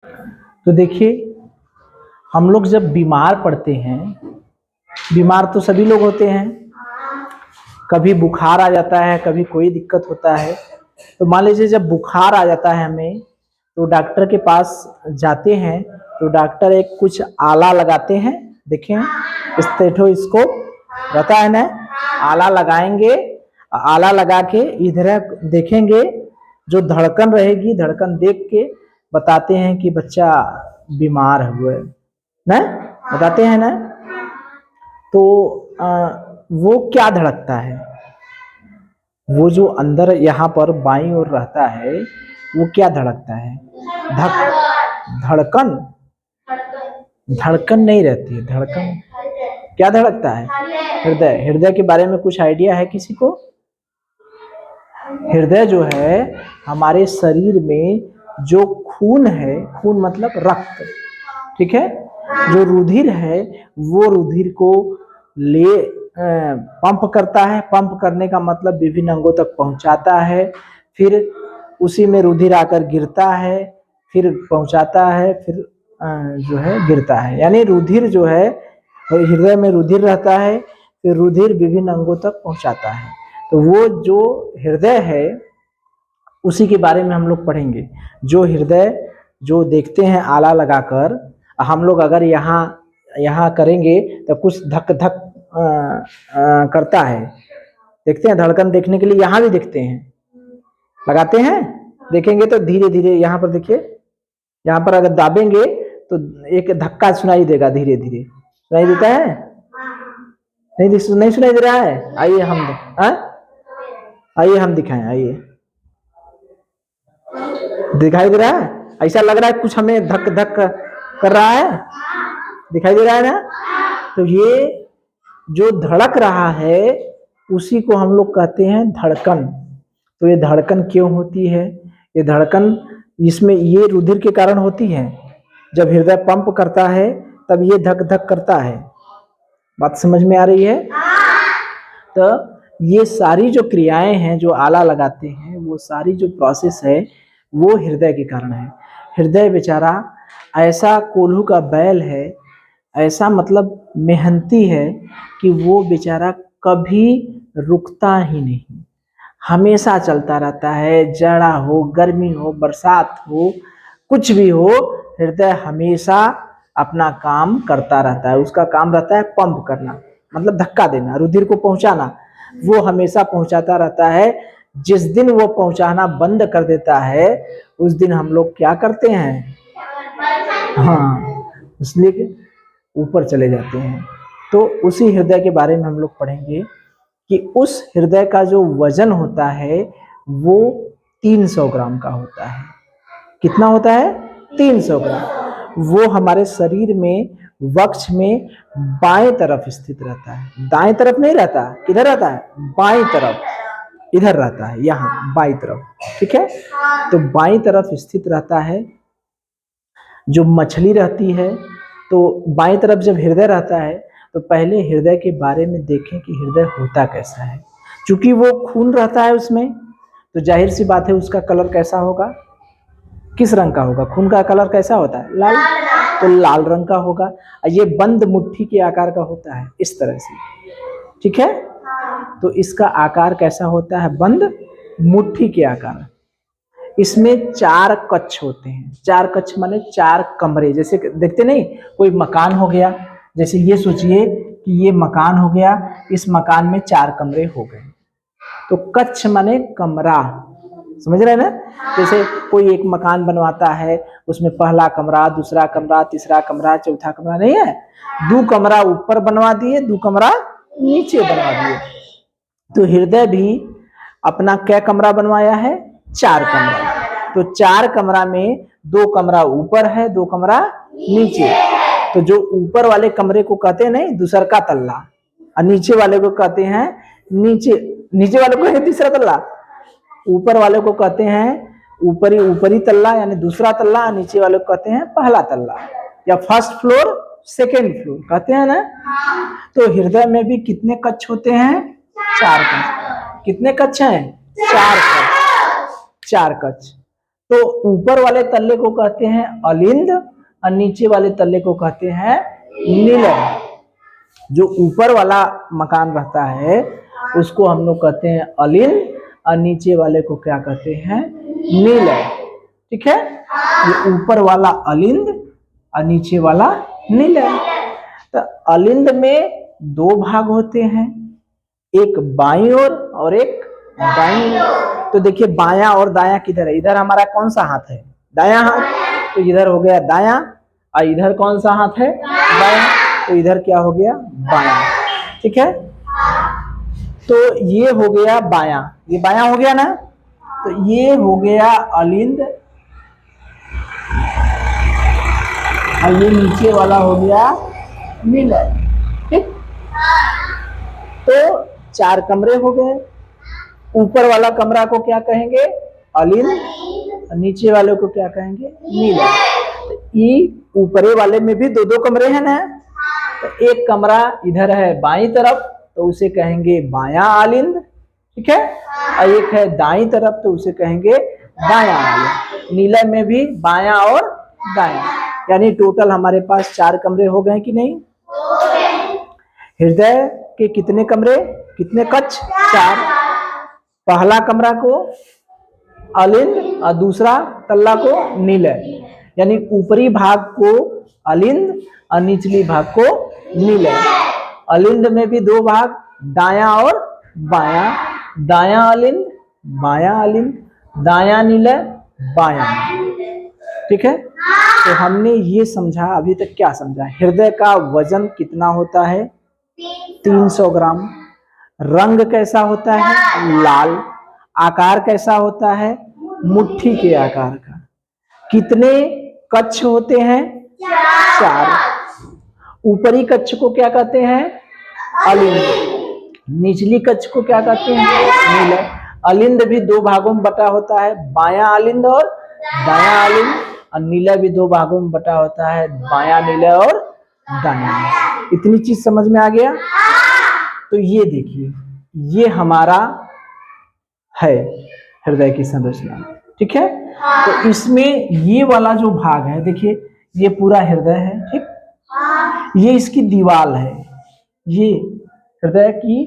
तो देखिए, हम लोग जब बीमार पड़ते हैं, बीमार तो सभी लोग होते हैं, कभी बुखार आ जाता है, कभी कोई दिक्कत होता है। तो मान लीजिए जब बुखार आ जाता है हमें, तो डॉक्टर के पास जाते हैं, तो डॉक्टर एक कुछ आला लगाते हैं। देखें, स्टेथोस्कोप रहता है ना, आला लगाएंगे, आला लगा के इधर देखेंगे, जो धड़कन रहेगी, धड़कन देख के बताते हैं कि बच्चा बीमार हुआ है ना, बताते हैं ना। तो वो क्या धड़कता है, वो जो अंदर यहाँ पर बाईं ओर रहता है, वो क्या धड़कता है? धड़कन, धड़कन नहीं रहती है, धड़कन क्या धड़कता है? हृदय। हृदय के बारे में कुछ आइडिया है किसी को? हृदय जो है हमारे शरीर में जो खून है, खून मतलब रक्त, ठीक है, जो रुधिर है वो रुधिर को ले पंप करता है। पंप करने का मतलब विभिन्न अंगों तक पहुंचाता है, फिर उसी में रुधिर आकर गिरता है, फिर पहुंचाता है, फिर जो है गिरता है। यानी रुधिर जो है, हृदय में रुधिर रहता है, फिर रुधिर विभिन्न अंगों तक पहुंचाता है। तो वो जो हृदय है उसी के बारे में हम लोग पढ़ेंगे। जो हृदय जो देखते हैं आला लगाकर, हम लोग अगर यहाँ करेंगे तो कुछ धक धक करता है। देखते हैं, धड़कन देखने के लिए यहाँ भी देखते हैं, लगाते हैं, देखेंगे तो धीरे धीरे यहाँ पर देखिए, यहाँ पर अगर दाबेंगे तो एक धक्का सुनाई देगा, धीरे धीरे सुनाई देता है। नहीं सुनाई दे रहा है? आइए हम दिखाएं, आइए, दिखाई दे रहा है? ऐसा लग रहा है कुछ हमें धक धक कर रहा है, दिखाई दे रहा है ना? तो ये जो धड़क रहा है उसी को हम लोग कहते हैं धड़कन। तो ये धड़कन क्यों होती है? ये धड़कन इसमें ये रुधिर के कारण होती है। जब हृदय पंप करता है तब ये धक धक करता है। बात समझ में आ रही है? तो ये सारी जो क्रियाएं हैं, जो आला लगाते हैं, वो सारी जो प्रोसेस है वो हृदय के कारण है। हृदय बेचारा ऐसा कोल्हू का बैल है, ऐसा मतलब मेहनती है कि वो बेचारा कभी रुकता ही नहीं, हमेशा चलता रहता है। जाड़ा हो, गर्मी हो, बरसात हो, कुछ भी हो, हृदय हमेशा अपना काम करता रहता है। उसका काम रहता है पंप करना, मतलब धक्का देना, रुधिर को पहुंचाना। वो हमेशा पहुंचाता रहता है। जिस दिन वो पहुंचाना बंद कर देता है, उस दिन हम लोग क्या करते हैं? हाँ, इसलिए ऊपर चले जाते हैं। तो उसी हृदय के बारे में हम लोग पढ़ेंगे कि उस हृदय का जो वजन होता है वो 300 ग्राम का होता है। कितना होता है? 300 ग्राम। वो हमारे शरीर में वक्ष में बाएं तरफ स्थित रहता है, दाएं तरफ नहीं रहता। किधर रहता है? बाएं तरफ, इधर रहता है, यहाँ बाईं तरफ, ठीक है। तो बाईं तरफ स्थित रहता है। जो मछली रहती है, तो बाईं तरफ जब हृदय रहता है तो पहले हृदय के बारे में देखें कि हृदय होता कैसा है। क्योंकि वो खून रहता है उसमें, तो जाहिर सी बात है उसका कलर कैसा होगा? किस रंग का होगा? खून का कलर कैसा होता है? लाल। तो लाल रंग का होगा। ये बंद मुट्ठी के आकार का होता है, इस तरह से, ठीक है। तो इसका आकार कैसा होता है? बंद मुट्ठी के आकार। इसमें 4 कक्ष होते हैं। 4 कक्ष माने 4 कमरे। जैसे देखते नहीं, कोई मकान हो गया, जैसे ये सोचिए कि ये मकान हो गया, इस मकान में 4 कमरे हो गए। तो कक्ष माने कमरा, समझ रहे हैं ना? जैसे कोई एक मकान बनवाता है, उसमें पहला कमरा, दूसरा कमरा, तीसरा कमरा, चौथा कमरा, नहीं है? 2 कमरा ऊपर बनवा दिए, 2 कमरा नीचे बनवा दिए। तो हृदय भी अपना क्या कमरा बनवाया है? 4 कमरा। तो 4 कमरा में 2 कमरा ऊपर है, 2 कमरा नीचे। तो जो ऊपर वाले कमरे को कहते हैं नहीं दूसर का तल्ला, और नीचे वाले को कहते हैं नीचे वाले को है तीसरा तल्ला, ऊपर वाले को कहते हैं ऊपरी तल्ला यानी दूसरा तल्ला, और नीचे वाले को कहते हैं पहला तल्ला, या फर्स्ट फ्लोर, सेकेंड फ्लोर कहते हैं ना। तो हृदय में भी कितने कक्ष होते हैं? 4 कक्ष। कितने कक्ष हैं? 4 कक्ष। 4 कक्ष। तो ऊपर वाले तल्ले को कहते हैं अलिंद और नीचे वाले तल्ले को कहते हैं निलय। जो ऊपर वाला मकान रहता है उसको हम लोग कहते हैं अलिंद और नीचे वाले को क्या कहते हैं, निलय। ठीक है, ये ऊपर वाला अलिंद और नीचे वाला निलय। तो अलिंद में दो भाग होते हैं, एक बाईं ओर और एक दाईं ओर। तो देखिए बायां और दायां किधर है, इधर हमारा कौन सा हाथ है, दायां हाथ, तो इधर हो गया दायां, और इधर कौन सा हाथ है, बायां, तो इधर क्या हो गया, बायां। ठीक है, तो ये हो गया बायां, ये बायां हो गया ना, तो ये हो गया अलिंद और ये नीचे वाला हो गया निलय। ठीक, तो 4 कमरे हो गए। ऊपर वाला कमरा को क्या कहेंगे, अलिंद, नीचे वाले को क्या कहेंगे, निलय। तो ये ऊपरे वाले में भी 2-2 कमरे हैं ना, तो एक कमरा इधर है बाईं तरफ तो उसे कहेंगे बायां अलिंद। ठीक है, और एक है दाईं तरफ तो उसे कहेंगे दायां अलिंद। निलय में भी बायां और दायां, यानी टोटल हमारे पास 4 कमरे हो गए कि नहीं। हृदय के कितने कमरे, कितने कक्ष, 4। पहला कमरा को अलिंद और दूसरा तल्ला को निलय, यानी ऊपरी भाग को अलिंद और निचली भाग को निलय। अलिंद में भी 2 भाग, दायां और बायां, दायां अलिंद, बायां अलिंद, दायां निलय, बायां। ठीक है, तो हमने ये समझा, अभी तक क्या समझा, हृदय का वजन कितना होता है, 300 ग्राम। रंग कैसा होता है, लाल। आकार कैसा होता है, मुट्ठी के आकार का। कितने कक्ष होते हैं, 4। ऊपरी कक्ष को क्या कहते हैं, अलिंद। निचली कक्ष को क्या कहते हैं, निलय। अलिंद भी 2 भागों में बटा होता है, बायां अलिंद और दायां अलिंद, और निलय भी 2 भागों में बटा होता है, बायां निलय और दायां। इतनी चीज समझ में आ गया। तो ये देखिए, ये हमारा है हृदय की संरचना। ठीक है, तो इसमें ये वाला जो भाग है, देखिए ये पूरा हृदय है। ठीक, ये इसकी दीवाल है, ये हृदय की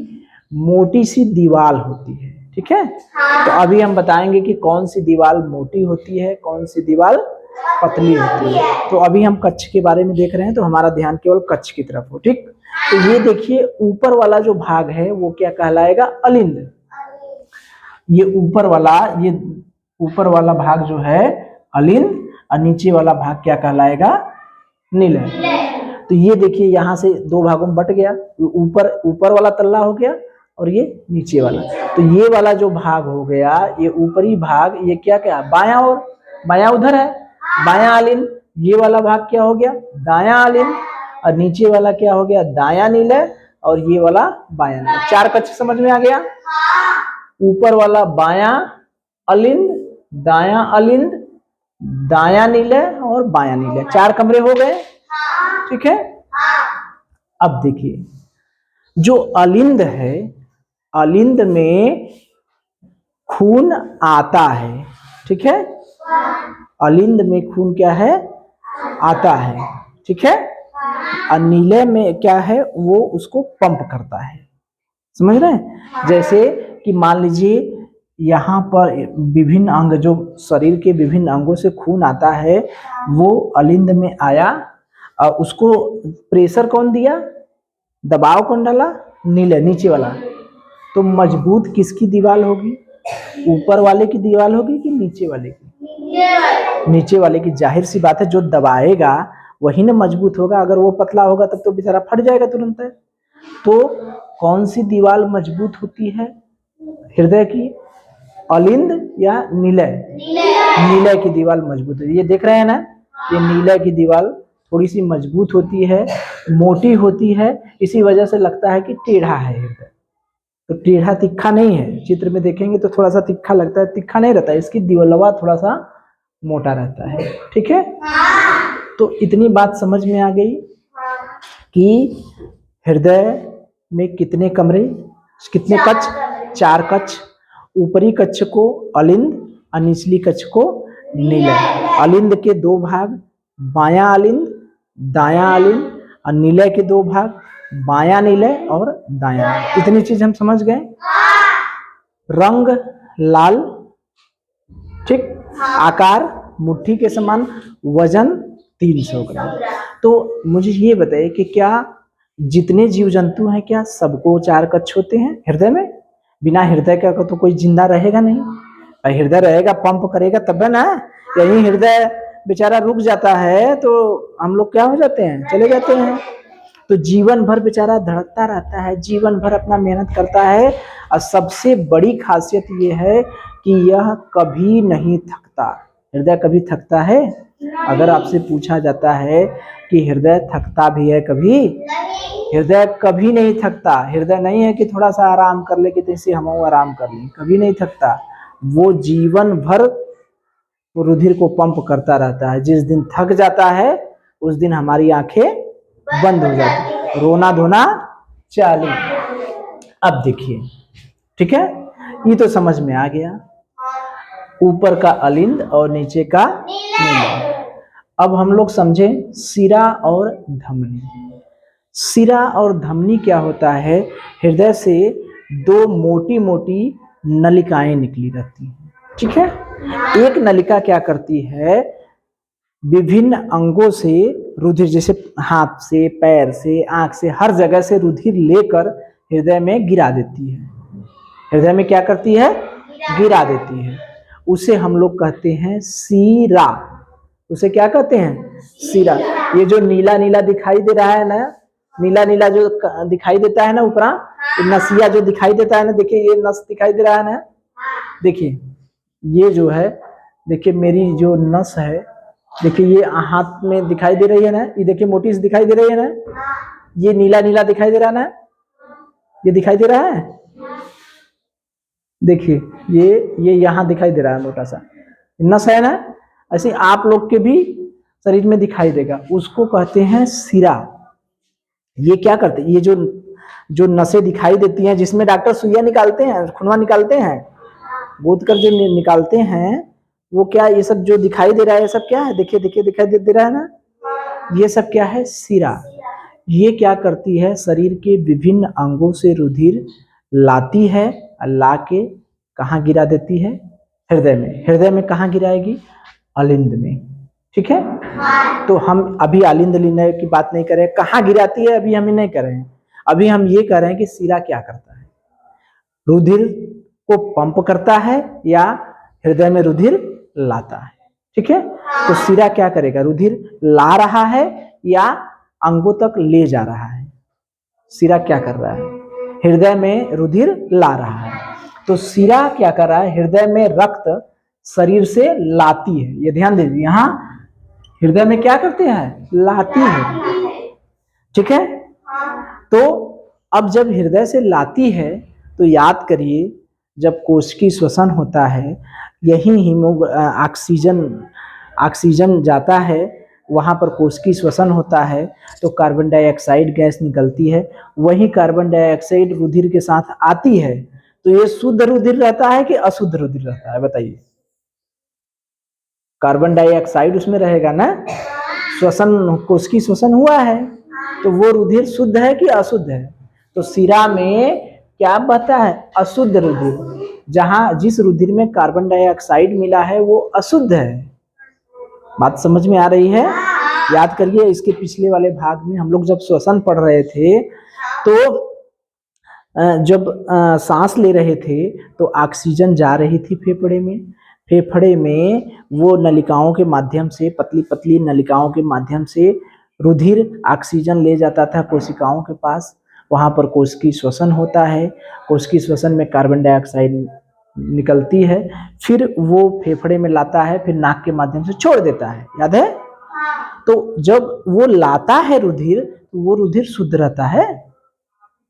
मोटी सी दीवाल होती है। ठीक है, तो अभी हम बताएंगे कि कौन सी दीवाल मोटी होती है, कौन सी दीवाल पतली होती है। तो अभी हम कक्ष के बारे में देख रहे हैं, तो हमारा ध्यान केवल कक्ष की तरफ हो। ठीक, तो ये देखिए ऊपर वाला जो भाग है वो क्या कहलाएगा, अलिंद। ये ऊपर वाला भाग जो है अलिंद, और नीचे वाला भाग क्या कहलाएगा, निलय। तो ये देखिए यहाँ से 2 भागों में बट गया, ऊपर वाला तल्ला हो गया और ये नीचे वाला। तो ये वाला जो भाग हो गया, ये ऊपरी भाग, ये क्या बायां, और बायां उधर है, बायां अलिंद। ये वाला भाग क्या हो गया, दायां अलिंद, और नीचे वाला क्या हो गया, दायां निलय, और ये वाला बायां निलय। 4 कक्ष समझ में आ गया। ऊपर वाला बायां अलिंद, दायां अलिंद, दायां निलय और बायां निलय, 4 कमरे हो गए। ठीक है, अब देखिए जो अलिंद है, अलिंद में खून आता है। ठीक है, अलिंद में खून क्या है, आता है। ठीक है, और निलय में क्या है, वो उसको पंप करता है। समझ रहे हैं, जैसे कि मान लीजिए यहाँ पर विभिन्न अंग, जो शरीर के विभिन्न अंगों से खून आता है, वो अलिंद में आया, और उसको प्रेशर कौन दिया, दबाव कौन डाला, निलय, नीचे वाला। तो मजबूत किसकी दीवार होगी, ऊपर वाले की दीवार होगी कि नीचे वाले की, नीचे वाले की। जाहिर सी बात है, जो दबाएगा वही ना मजबूत होगा। अगर वो पतला होगा तब तो बेचारा फट जाएगा तुरंत है। तो कौन सी दीवार मजबूत होती है हृदय की, अलिंद या निलय, निलय की दीवार मजबूत है। ये देख रहे हैं ना, ये निलय की दीवार थोड़ी सी मजबूत होती है, मोटी होती है, इसी वजह से लगता है कि टेढ़ा है हृदय। तो टेढ़ा तिखा नहीं है, चित्र में देखेंगे तो थोड़ा सा तिखा लगता है, तिखा नहीं रहता है, इसकी दीवालवा थोड़ा सा मोटा रहता है। ठीक है, तो इतनी बात समझ में आ गई कि हृदय में कितने कमरे, कितने कक्ष, 4 कक्ष। ऊपरी कक्ष को अलिंद और निचली कक्ष को निलय। अलिंद के दो भाग, बायां अलिंद, दायां अलिंद, और निलय के दो भाग, बायां निलय और दायां निलय। इतनी चीज हम समझ गए। रंग लाल, ठीक, आकार मुट्ठी के समान, वजन 300 ग्राम। तो मुझे ये बताइए कि क्या जितने जीव जंतु हैं क्या सबको 4 कक्ष होते हैं हृदय में? बिना हृदय का तो कोई जिंदा रहेगा नहीं। हृदय रहेगा, पंप करेगा तब ना। यही हृदय बेचारा रुक जाता है तो हम लोग क्या हो जाते हैं, चले जाते हैं। तो जीवन भर बेचारा धड़कता रहता है, जीवन भर अपना मेहनत करता है। और सबसे बड़ी खासियत ये है कि यह कभी नहीं थकता। हृदय कभी थकता है? अगर आपसे पूछा जाता है कि हृदय थकता भी है कभी? हृदय कभी नहीं थकता। हृदय नहीं है कि थोड़ा सा आराम कर ले कि जैसे हम आराम कर लें, कभी नहीं थकता। वो जीवन भर रुधिर को पंप करता रहता है। जिस दिन थक जाता है उस दिन हमारी आंखें बंद हो जाती, रोना धोना चालू। अब देखिए, ठीक है, ये तो समझ में आ गया, ऊपर का अलिंद और नीचे का निलय। अब हम लोग समझे सिरा और धमनी। सिरा और धमनी क्या होता है? हृदय से दो मोटी मोटी नलिकाएं निकली रहती हैं, ठीक है। एक नलिका क्या करती है, विभिन्न अंगों से रुधिर, जैसे हाथ से, पैर से, आंख से, हर जगह से रुधिर लेकर हृदय में गिरा देती है। हृदय में क्या करती है? गिरा देती है। उसे हम लोग कहते हैं सीरा। उसे क्या कहते हैं? सीरा। ये जो नीला नीला दिखाई दे रहा है ना, नीला नीला जो दिखाई देता है ना ऊपरा, नसिया जो दिखाई देता है ना, देखिए ये नस दिखाई दे रहा है ना, देखिए ये जो है, देखिए मेरी जो नस है, देखिए ये हाथ में दिखाई दे रही है ना, ये देखिए मोटी सी दिखाई दे रही है ना, ये नीला नीला दिखाई दे रहा है ना, ये दिखाई दे रहा है, देखिए ये यहाँ दिखाई दे रहा है, मोटा सा नस है ना। ऐसे आप लोग के भी शरीर में दिखाई देगा, उसको कहते हैं सिरा। ये क्या करते हैं, ये जो नसें दिखाई देती हैं, जिसमें डॉक्टर सुइया निकालते हैं, खून निकालते हैं, गोद कर जो निकालते हैं, वो क्या, ये सब जो दिखाई दे रहा है, ये सब क्या है? देखिए देखिए दिखाई दे रहा है ना, ये सब क्या है? सिरा। ये क्या करती है, शरीर के विभिन्न अंगों से रुधिर लाती है, ला के कहाँ गिरा देती है? हृदय में। हृदय में कहाँ गिराएगी? अलिंद में, ठीक है। तो हम अभी अलिंद लीने की बात नहीं कर रहे, कहाँ गिराती है अभी हम नहीं कर रहे हैं। अभी हम ये कह रहे हैं कि सिरा क्या करता है, रुधिर को पंप करता है या हृदय में रुधिर लाता है, ठीक है। तो सिरा क्या करेगा, रुधिर ला रहा है या अंगों तक ले जा रहा है? सिरा क्या कर रहा है? हृदय में रुधिर ला रहा है। तो सिरा क्या कर रहा है, हृदय में रक्त शरीर से लाती है। ये ध्यान दीजिए, यहाँ हृदय में क्या करते हैं? लाती है, ठीक है। तो अब जब हृदय से लाती है तो याद करिए, जब कोशिकीय श्वसन होता है, यही ऑक्सीजन जाता है, वहाँ पर कोशिकीय श्वसन होता है, तो कार्बन डाइऑक्साइड गैस निकलती है, वही कार्बन डाइऑक्साइड रुधिर के साथ आती है। तो ये शुद्ध रुधिर रहता है कि अशुद्ध रुधिर रहता है, बताइए। कार्बन डाइऑक्साइड उसमें रहेगा ना, श्वसन, कोशिकीय श्वसन हुआ है, तो वो रुधिर शुद्ध है कि अशुद्ध है? तो सिरा में क्या बहता है? अशुद्ध रुधिर। जहां जिस रुधिर में कार्बन डाइऑक्साइड मिला है वो अशुद्ध है। बात समझ में आ रही है? याद करिए, इसके पिछले वाले भाग में हम लोग जब श्वसन पढ़ रहे थे, तो जब सांस ले रहे थे तो ऑक्सीजन जा रही थी फेफड़े में, फेफड़े में वो नलिकाओं के माध्यम से, पतली पतली नलिकाओं के माध्यम से रुधिर ऑक्सीजन ले जाता था कोशिकाओं के पास। वहाँ पर कोशिकीय श्वसन होता है, कोशिकीय श्वसन में कार्बन डाइऑक्साइड निकलती है, फिर वो फेफड़े में लाता है, फिर नाक के माध्यम से छोड़ देता है, याद है। तो जब वो लाता है रुधिर, तो वो रुधिर शुद्ध रहता है।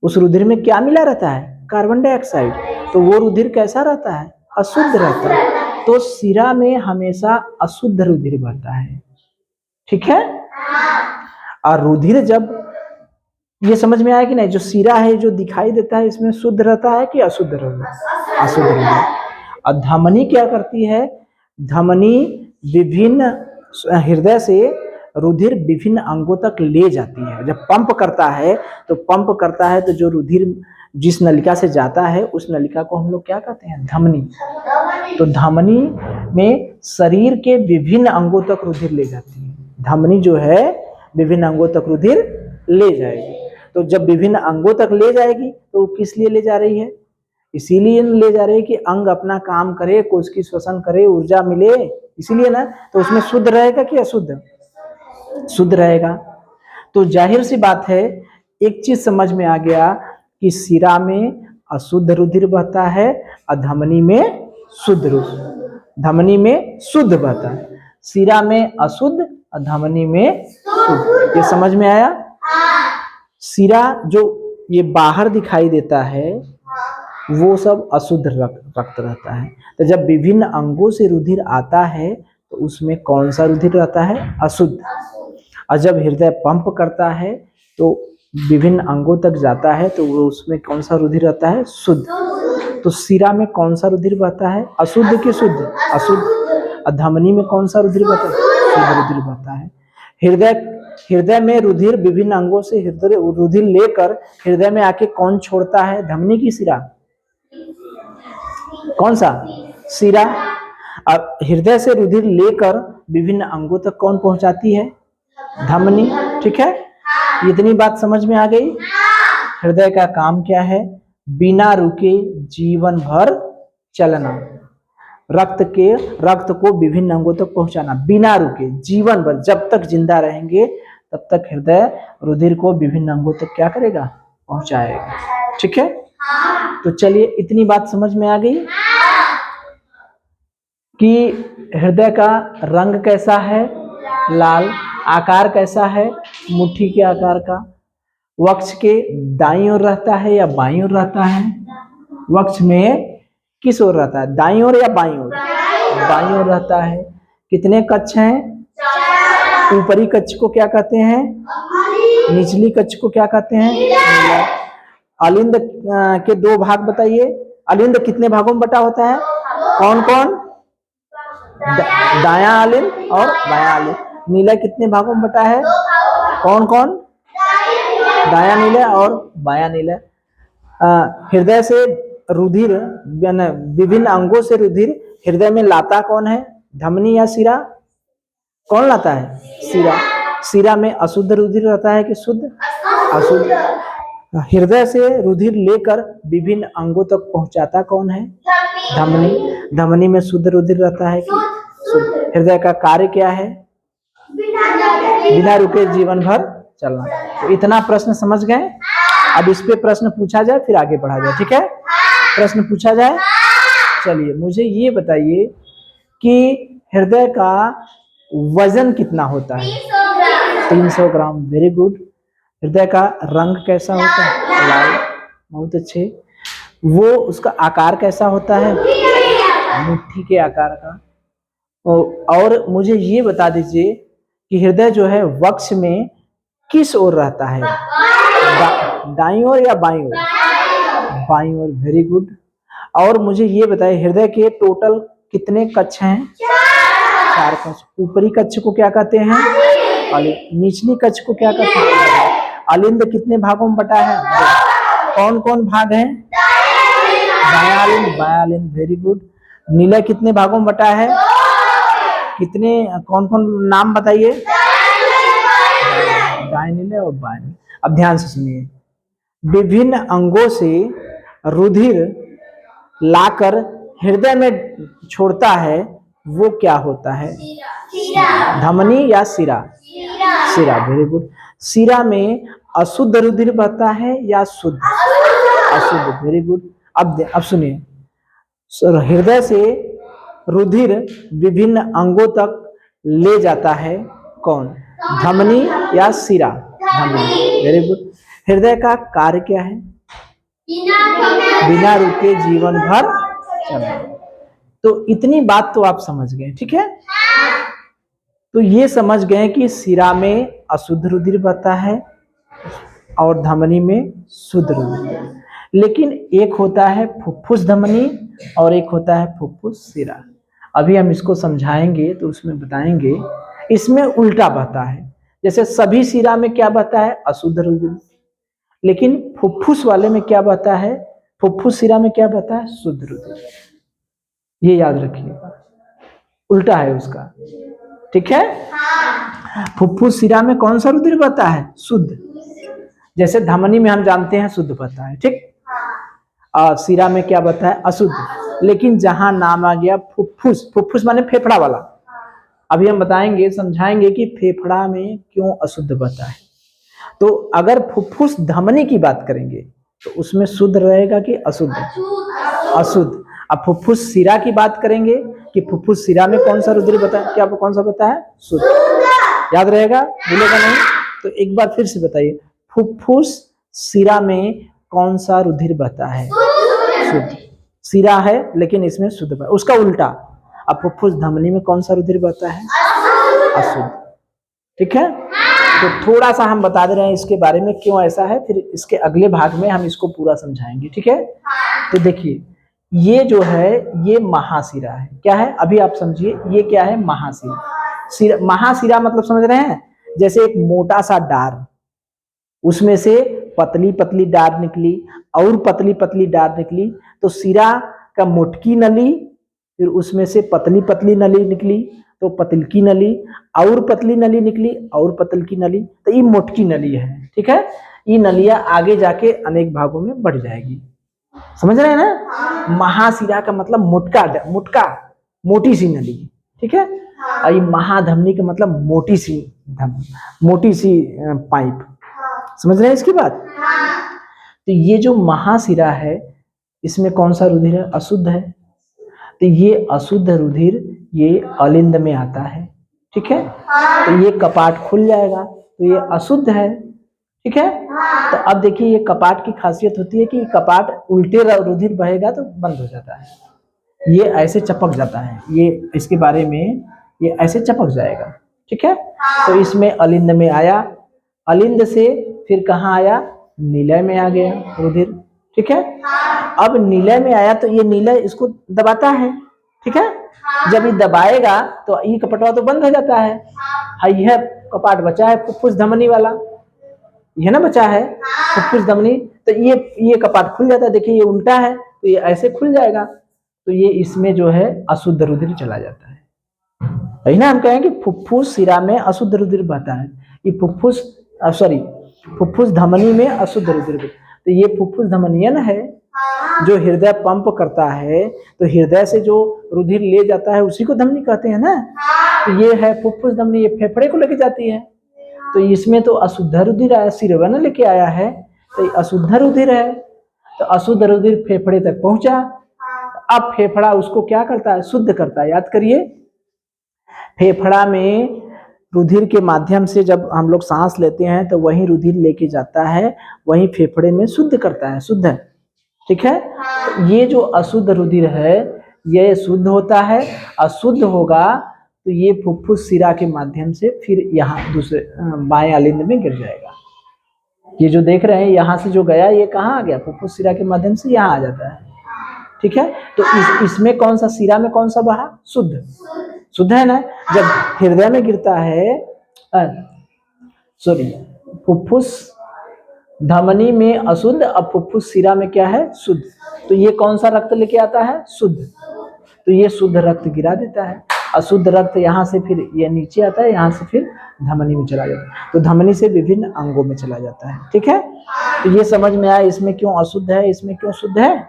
उस रुधिर में क्या मिला रहता है? Carbon dioxide. तो वो रुधिर कैसा रहता है? अशुद्ध रहता है। तो सिरा में हमेशा अशुद्ध रुधिर बहता है, ठीक है। और रुधिर जब, ये समझ में आया कि नहीं, जो सिरा है जो दिखाई देता है, इसमें शुद्ध रहता है कि अशुद्ध रहता है? अशुद्ध रहता है। और धमनी क्या करती है? धमनी विभिन्न हृदय से रुधिर विभिन्न अंगों तक ले जाती है। जब पंप करता है तो जो रुधिर जिस नलिका से जाता है उस नलिका को हम लोग क्या कहते हैं? धमनी। तो धमनी में शरीर के विभिन्न अंगों तक रुधिर ले जाती है। धमनी जो है विभिन्न अंगों तक रुधिर ले जाएगी। तो जब विभिन्न अंगों तक ले जाएगी तो किस लिए ले जा रही है? इसीलिए ले जा रही है कि अंग अपना काम करे, कोश की श्वसन करे, ऊर्जा मिले, इसीलिए ना। तो उसमें शुद्ध रहेगा कि अशुद्ध? शुद्ध रहेगा। तो जाहिर सी बात है, एक चीज समझ में आ गया कि शिरा में अशुद्ध रुधिर बहता है और धमनी में शुद्ध धमनी में शुद्ध बहता है। शिरा में अशुद्ध और धमनी में शुद्ध। ये समझ में आया? शिरा जो ये बाहर दिखाई देता है वो सब अशुद्ध रक्त रहता है। तो जब विभिन्न अंगों से रुधिर आता है तो उसमें कौन सा रुधिर रहता है? अशुद्ध। और जब हृदय पंप करता है तो विभिन्न अंगों तक जाता है तो वो उसमें कौन सा रुधिर रहता है? शुद्ध। तो शिरा में कौन सा रुधिर बहता है? अशुद्ध कि शुद्ध? अशुद्ध। और धमनी में कौन सा रुधिर बहता है? शुद्ध रुधिर बहता है। हृदय में रुधिर विभिन्न अंगों से रुधिर लेकर हृदय में आके कौन छोड़ता है? धमनी की शिरा? कौन सा? शिरा। अब हृदय से रुधिर लेकर विभिन्न अंगों तक कौन पहुंचाती है? धमनी। ठीक है, इतनी बात समझ में आ गई। हृदय का काम क्या है? बिना रुके जीवन भर चलना, रक्त को विभिन्न अंगों तक पहुंचाना, बिना रुके जीवन भर। जब तक जिंदा रहेंगे तब तक हृदय रुधिर को विभिन्न अंगों तक क्या करेगा? पहुंचाएगा। ठीक है, तो चलिए इतनी बात समझ में आ गई कि हृदय का रंग कैसा है? लाल। आकार कैसा है? मुट्ठी के आकार का। वक्ष के दाईं ओर रहता है या बाईं ओर रहता है? वक्ष में किस ओर रहता है? दाईं ओर या बाईं ओर? बाईं ओर रहता है। कितने कक्ष हैं? ऊपरी कक्ष को क्या कहते हैं? निचली कक्ष को क्या कहते हैं? अलिंद के दो भाग बताइए। अलिंद कितने भागों में बटा होता है? कौन कौन? दायां अलिंद और बायां अलिंद। नीला कितने भागों में बटा है? कौन कौन? दायां नीला और बायां नीला। हृदय से रुधिर, विभिन्न अंगों से रुधिर हृदय में लाता कौन है? धमनी या शिरा? कौन लाता है? शिरा। शिरा में अशुद्ध रुधिर रहता है कि शुद्ध? अशुद्ध। हृदय से रुधिर लेकर विभिन्न अंगों तक पहुंचाता कौन है? धमनी। धमनी में शुद्ध रुधिर रहता है कि शुद्ध? हृदय का कार्य क्या है? बिना रुके जीवन भर चलना। तो इतना प्रश्न समझ गए। अब इस पे प्रश्न पूछा जाए फिर आगे बढ़ा जाए। ठीक है, प्रश्न पूछा जाए। चलिए मुझे ये बताइए कि हृदय का वजन कितना होता है? 300 ग्राम। Very good. हृदय का रंग कैसा होता है? लाल। बहुत अच्छे। वो उसका आकार कैसा होता है? मुट्ठी के आकार का। और मुझे ये बता दीजिए कि हृदय जो है वक्ष में किस ओर रहता है? दाईं ओर या बाईं ओर? बाईं ओर। Very good. और मुझे ये बताइए हृदय के टोटल कितने कक्ष हैं? 4 कक्ष। ऊपरी कक्ष को क्या कहते हैं? अलिंद। निचली कक्ष को क्या कहते हैं? अलिंद कितने भागों में बटा है? कौन कौन भाग हैं? दायां अलिंद, बायां अलिंद। Very good. नीला कितने भागों में बटा है? कितने? कौन कौन नाम बताइए? दाएं नीले और बाएं। अब ध्यान से सुनिए। विभिन्न अंगों से रुधिर लाकर हृदय में छोड़ता है वो क्या होता है? धमनी या शिरा? शिरा। Very good. शिरा में अशुद्ध रुधिर बहता है या शुद्ध? अशुद्ध। Very good. अब सुनिए, हृदय से रुधिर विभिन्न अंगों तक ले जाता है कौन? धमनी या शिरा? धमनी। Very good. हृदय का कार्य क्या है? बिना रुके जीवन भर चलना। तो इतनी बात तो आप समझ गए। ठीक है, तो ये समझ गए कि शिरा में अशुद्ध रुधिर बहता है और धमनी में शुद्ध रुधिर। लेकिन एक होता है फुफ्फुस धमनी और एक होता है फुफ्फुस शिरा। अभी हम इसको समझाएंगे तो उसमें बताएंगे, इसमें उल्टा बहता है। जैसे सभी शिरा में क्या बहता है? अशुद्ध रुधिर। लेकिन फुफ्फुस वाले में क्या बहता है? फुफ्फुस शिरा में क्या बहता है? शुद्ध रुधिर। ये याद रखिएगा, उल्टा है उसका। ठीक है? फुफ्फुस शिरा में कौन सा रुधिर बहता है? शुद्ध। जैसे धमनी में हम जानते हैं शुद्ध बहता है, ठीक। और शिरा में क्या बहता है? अशुद्ध। लेकिन जहां नाम आ गया फुफ्फुस, फुफ्फुस माने फेफड़ा वाला, अभी हम बताएंगे, समझाएंगे कि फेफड़ा में क्यों अशुद्ध बहता है। तो अगर फुफ्फुस धमनी की बात करेंगे तो उसमें शुद्ध रहेगा कि अशुद्ध? अशुद्ध। अब फुफ्फुस शिरा की बात करेंगे कि फुफ्फुस शिरा में कौन सा रुधिर बता है? क्या कौन सा बता है? शुद्ध। याद रहेगा, भूलेगा नहीं। तो एक बार फिर से बताइए, फुफ्फुस शिरा में कौन सा रुधिर बहता है? शुद्ध। शिरा है लेकिन इसमें शुद्ध बहता है। उसका उल्टा, अब फुफ्फुस धमनी में कौन सा रुधिर बहता है? अशुद्ध। ठीक है? तो थोड़ा सा हम बता दे रहे हैं इसके बारे में क्यों ऐसा है, फिर इसके अगले भाग में हम इसको पूरा समझाएंगे। ठीक है? तो देखिए, ये जो है ये महाशिरा है। क्या है? अभी आप समझिए, ये क्या है? महाशिरा। महाशिरा मतलब समझ रहे हैं? जैसे एक मोटा सा डार, उसमें से पतली पतली डार निकली और पतली पतली डार निकली, तो शिरा का मोटकी नली, फिर उसमें से पतली पतली नली निकली, तो पतलकी नली, और पतली नली निकली और पतलकी नली, तो ये मोटकी नली है। ठीक है? ये नलियां आगे जाके अनेक भागों में बढ़ जाएगी। समझ रहे हैं ना? महाशिरा का मतलब मोटका मोटी सी नली। ठीक है? और ये महाधमनी का मतलब मोटी सी पाइप। समझ रहे हैं इसकी बात? तो ये जो महाशिरा है, इसमें कौन सा रुधिर है? अशुद्ध है। तो ये अशुद्ध रुधिर ये अलिंद में आता है। ठीक है? तो ये कपाट खुल जाएगा, तो ये अशुद्ध है। ठीक है? तो अब देखिए, ये कपाट की खासियत होती है कि कपाट उल्टे रुधिर बहेगा तो बंद हो जाता है, ये ऐसे चपक जाता है। ये इसके बारे में, ये ऐसे चपक जाएगा। ठीक है? तो इसमें अलिंद में आया, अलिंद से फिर कहाँ आया? नीलय में आ गया रुधिर। ठीक है? अब नीलय में आया तो ये नीलय इसको दबाता है। ठीक है? जब ये दबाएगा तो ये कपटवा तो बंद हो जाता है। यह कपाट बचा है फुफ्फुस धमनी वाला, यह ना बचा है फुफ्फुस धमनी, तो ये कपाट खुल जाता है। देखिए, ये उल्टा है तो ये ऐसे खुल जाएगा, तो ये इसमें जो है अशुद्ध रुधिर चला जाता है। वही ना हम कहेंगे फुफ्फुस शिरा में अशुद्ध रुधिर बहता है। ये फुफ्फुस धमनी में अशुद्ध रुधिर। तो ये फुफ्फुस धमनियन है जो हृदय पंप करता है, तो हृदय से जो रुधिर ले जाता है उसी को धमनी कहते हैं ना। तो ये है फुफ्फुस धमनी, ये फेफड़े को लेके जाती है। तो इसमें तो अशुद्ध रुधिर आया, सिरवन लेके आया है, तो अशुद्ध रुधिर है। तो अशुद्ध रुधिर फेफड़े तक पहुंचा। अब फेफड़ा उसको क्या करता है? शुद्ध करता है। याद करिए, फेफड़ा में रुधिर के माध्यम से जब हम लोग सांस लेते हैं तो वही रुधिर लेके जाता है, वही फेफड़े में शुद्ध करता है, शुद्ध है। ठीक है? ये जो अशुद्ध रुधिर है ये शुद्ध होता है। अशुद्ध होगा तो ये फुफ्फुस शिरा के माध्यम से फिर यहाँ दूसरे बाएं अलिंद में गिर जाएगा। ये जो देख रहे हैं यहाँ से जो गया, ये कहाँ आ गया? फुफ्फुस शिरा के माध्यम से यहाँ आ जाता है। ठीक है? तो इसमें कौन सा, शिरा में कौन सा बहा? शुद्ध है ना। जब हृदय में गिरता है, फुफ्फुस धमनी में अशुद्ध, अब फुफ्फुस शिरा में क्या है? शुद्ध। तो ये कौन सा रक्त लेके आता है? शुद्ध। तो ये शुद्ध रक्त गिरा देता है। अशुद्ध रक्त यहाँ से फिर ये नीचे आता है, यहाँ से फिर धमनी में चला जाता है, तो धमनी से विभिन्न अंगों में चला जाता है। ठीक है? तो ये समझ में आया इसमें क्यों अशुद्ध है, इसमें क्यों शुद्ध है।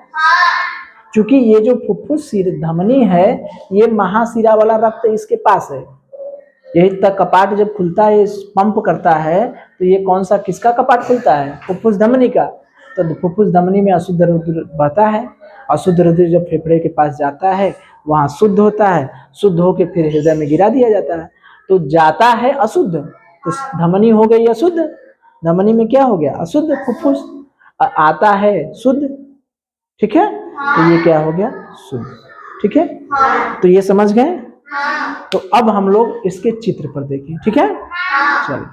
क्योंकि ये जो फुफ्फुस धमनी है, ये महाशिरा वाला रक्त इसके पास है। यही तक कपाट जब खुलता है, पंप करता है, तो ये कौन सा, किसका कपाट खुलता है? फुफ्फुस धमनी का। तो फुफ्फुस धमनी में अशुद्ध रुधिर बहता है। अशुद्ध रुधिर जब फेफड़े के पास जाता है, वहां शुद्ध होता है, शुद्ध होके फिर हृदय में गिरा दिया जाता है। तो जाता है अशुद्ध, तो धमनी हो गई अशुद्ध, धमनी में क्या हो गया? अशुद्ध। फुफ्फुस आता है शुद्ध। ठीक है? तो ये क्या हो गया? शुद्ध। ठीक है? तो ये समझ गए। तो अब हम लोग इसके चित्र पर देखें। ठीक है? चलिए।